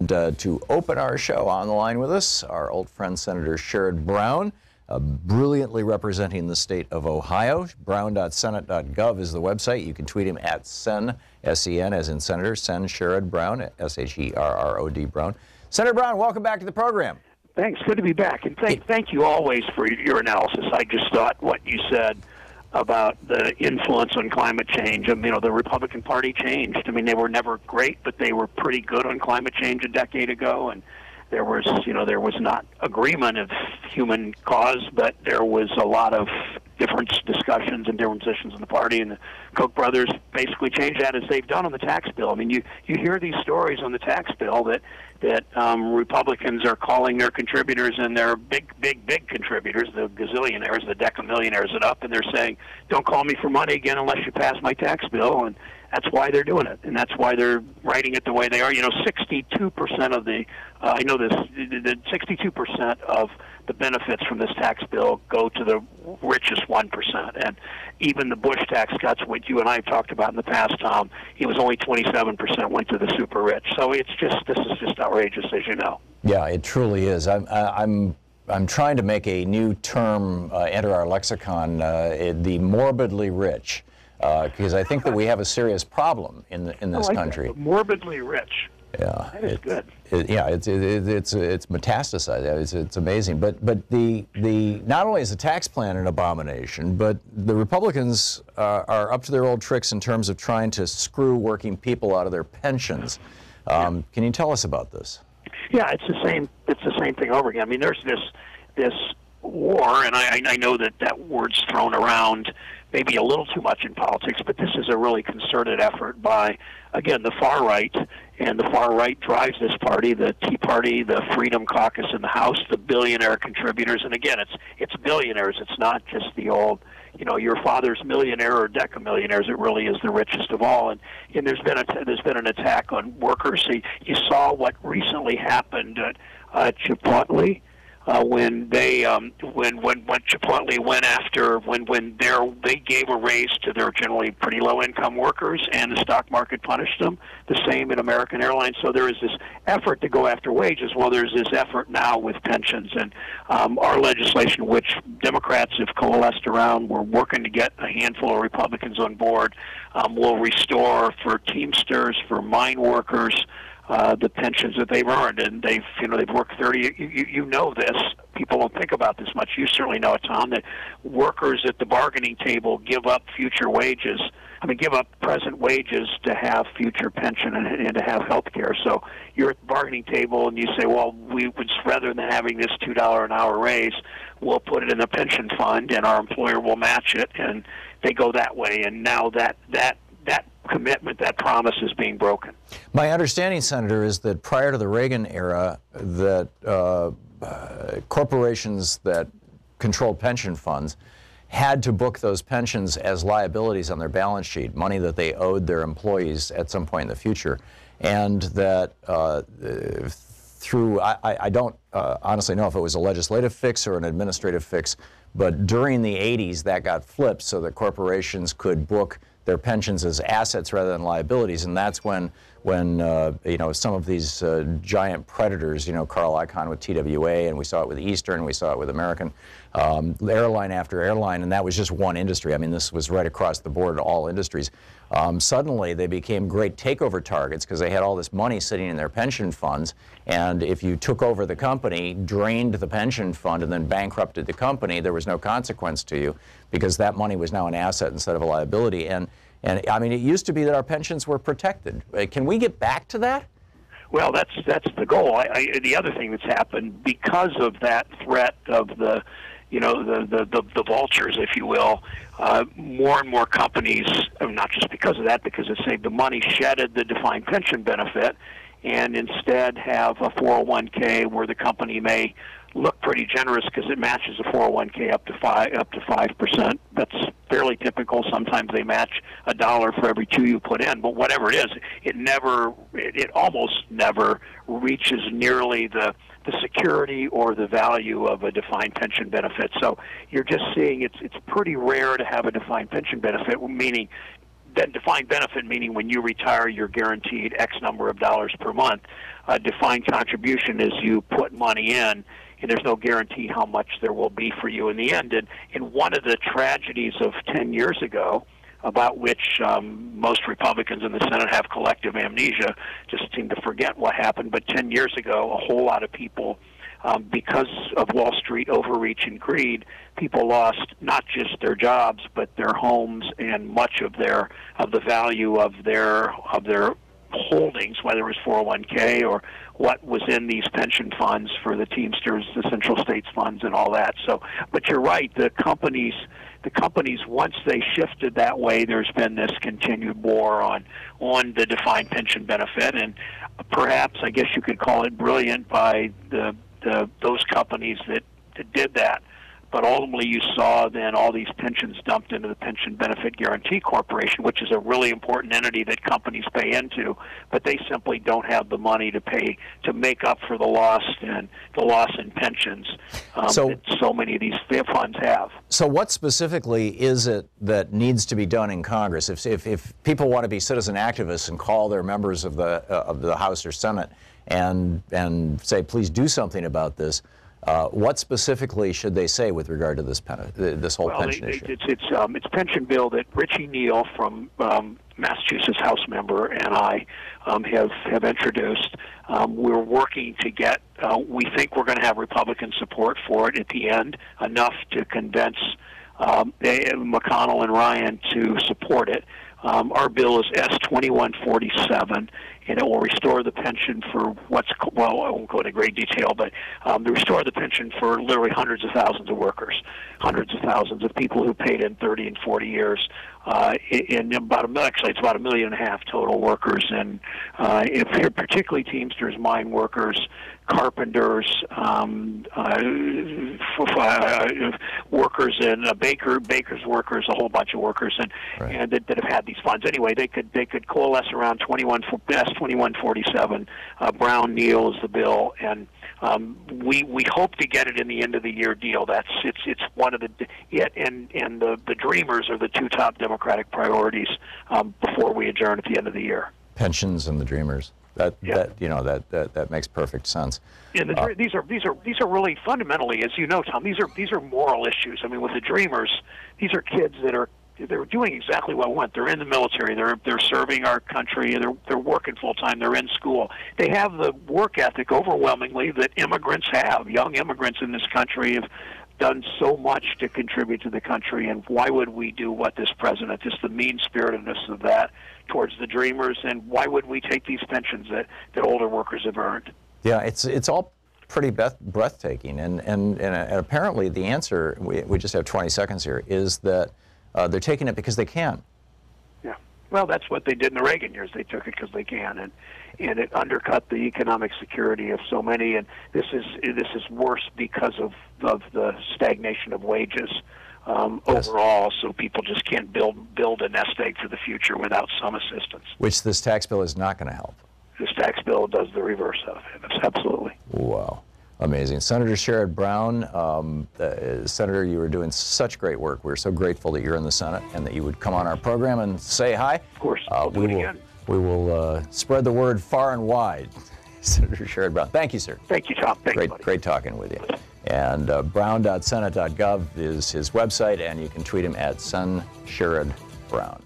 To open our show on the line with us, our old friend Senator Sherrod Brown, brilliantly representing the state of Ohio. Brown.senate.gov is the website. You can tweet him at Sen, S-E-N, as in Senator, Sen Sherrod Brown, S-H-E-R-R-O-D Brown. Senator Brown, welcome back to the program. Thanks. Good to be back. And thank you always for your analysis. I just thought what you said about the influence on climate change. I mean, the Republican Party changed. I mean, they were never great, but they were pretty good on climate change a decade ago. And there was not agreement of human cause, but there was a lot of different discussions and different positions in the party. And the Koch brothers basically changed that as they've done on the tax bill. I mean, you hear these stories on the tax bill that Republicans are calling their contributors, and they're big contributors, the gazillionaires, the decamillionaires, and up, and they're saying, don't call me for money again unless you pass my tax bill. And that's why they're doing it, and that's why they're writing it the way they are. 62% of the 62% of the benefits from this tax bill go to the richest 1%. And even the Bush tax cuts, which you and I have talked about in the past, Tom, it was only 27% went to the super rich. So this is just outrageous, as you know. Yeah, it truly is. I'm trying to make a new term enter our lexicon, the morbidly rich. Because I think that we have a serious problem in this country. Morbidly rich. Yeah, that is good. It's metastasized. It's amazing. But the not only is the tax plan an abomination, but the Republicans are up to their old tricks in terms of trying to screw working people out of their pensions. Can you tell us about this? Yeah, it's the same. It's the same thing over again. I mean, there's this war, and I know that word's thrown around maybe a little too much in politics, but this is a really concerted effort by, again, the far right, and the far right drives this party, the Tea Party, the Freedom Caucus in the House, the billionaire contributors, and again, it's billionaires. It's not just the old, your father's millionaire or decamillionaires. It really is the richest of all, and there's been an attack on workers. So you saw what recently happened at Chipotle. When Chipotle went after they gave a raise to their generally pretty low income workers, and the stock market punished them. The same in American Airlines. So there is this effort to go after wages. Well, there's this effort now with pensions, and our legislation, which Democrats have coalesced around, we're working to get a handful of Republicans on board, will restore for Teamsters, for mine workers, the pensions that they've earned, and they've worked 30. You know this. People don't think about this much. You certainly know it, Tom. That workers at the bargaining table give up future wages. Give up present wages to have future pension and to have health care. So you're at the bargaining table and you say, well, we would, rather than having this $2 an hour raise, we'll put it in a pension fund and our employer will match it, and they go that way. And now that commitment, that promise is being broken. My understanding, Senator, is that prior to the Reagan era, that corporations that controlled pension funds had to book those pensions as liabilities on their balance sheet, money that they owed their employees at some point in the future, and that I don't honestly know if it was a legislative fix or an administrative fix, but during the 80s that got flipped so that corporations could book their pensions as assets rather than liabilities, and that's when some of these giant predators, Carl Icahn with TWA, and we saw it with Eastern, we saw it with American, airline after airline, and that was just one industry. I mean, this was right across the board, all industries. Suddenly, they became great takeover targets because they had all this money sitting in their pension funds, and if you took over the company, drained the pension fund, and then bankrupted the company, there was no consequence to you because that money was now an asset instead of a liability. And I mean, it used to be that our pensions were protected. Can we get back to that? Well, that's the goal. The other thing that's happened because of that threat of the vultures, if you will, more and more companies, not just because of that, because it saved the money, shedded the defined pension benefit, and instead have a 401k where the company may look pretty generous because it matches a 401k up to 5%. That's fairly typical. Sometimes they match $1 for every 2 you put in, but whatever it is, it almost never reaches nearly the security or the value of a defined pension benefit. So you're just seeing it's pretty rare to have a defined pension benefit, meaning then defined benefit, meaning when you retire, you're guaranteed X number of dollars per month. Defined contribution is you put money in, and there's no guarantee how much there will be for you in the end. And one of the tragedies of 10 years ago, about which most Republicans in the Senate have collective amnesia, just seem to forget what happened. But 10 years ago, a whole lot of people, because of Wall Street overreach and greed, people lost not just their jobs, but their homes and much of the value of their holdings, whether it was 401k or what was in these pension funds for the Teamsters, the Central States funds, and all that. So, but you're right. The companies, once they shifted that way, there's been this continued war on the defined pension benefit, and perhaps, I guess you could call it brilliant by those companies that did that. But ultimately, you saw then all these pensions dumped into the Pension Benefit Guaranty Corporation, which is a really important entity that companies pay into, but they simply don't have the money to pay to make up for the loss in pensions that so many of these funds have. So, what specifically is it that needs to be done in Congress? If people want to be citizen activists and call their members of the House or Senate and say, please do something about this, what specifically should they say with regard to this whole pension issue? It's pension bill that Richie Neal from Massachusetts House member and I have introduced. We're working to get. We think we're going to have Republican support for it at the end, enough to convince McConnell and Ryan to support it. Our bill is S2147, and it will restore the pension for I won't go into great detail, but to restore the pension for literally hundreds of thousands of workers, hundreds of thousands of people who paid in 30 and 40 years, in about it's about 1.5 million total workers, and if you're particularly Teamsters, mine workers, carpenters, workers in baker's workers, a whole bunch of workers, and that have had these funds. Anyway, they could coalesce around S2147. Brown Neal is the bill, and we hope to get it in the end of the year deal. It's one of the Dreamers are the two top Democratic priorities before we adjourn at the end of the year. Pensions and the Dreamers. That makes perfect sense. And these are really fundamentally, as you know, Tom. These are moral issues. I mean, with the Dreamers, these are kids they're doing exactly what we want. They're in the military. They're serving our country. They're working full time. They're in school. They have the work ethic overwhelmingly that immigrants have. Young immigrants in this country have done so much to contribute to the country, and why would we do what this president, just the mean-spiritedness of that towards the Dreamers, and why would we take these pensions that older workers have earned? Yeah, it's all pretty breathtaking, and apparently the answer, we just have 20 seconds here, is that they're taking it because they can. Yeah, well, that's what they did in the Reagan years. They took it because they can, and it undercut the economic security of so many, and this is worse because of the stagnation of wages overall, so people just can't build a nest egg for the future without some assistance. Which this tax bill is not going to help. This tax bill does the reverse of it. Absolutely. Wow. Amazing. Senator Sherrod Brown, Senator, you were doing such great work. We're so grateful that you're in the Senate and that you would come on our program and say hi. Of course. We will spread the word far and wide. Senator Sherrod Brown. Thank you, sir. Thank you, Tom. Thank you, buddy. Great talking with you. And brown.senate.gov is his website, and you can tweet him at Sen Sherrod Brown.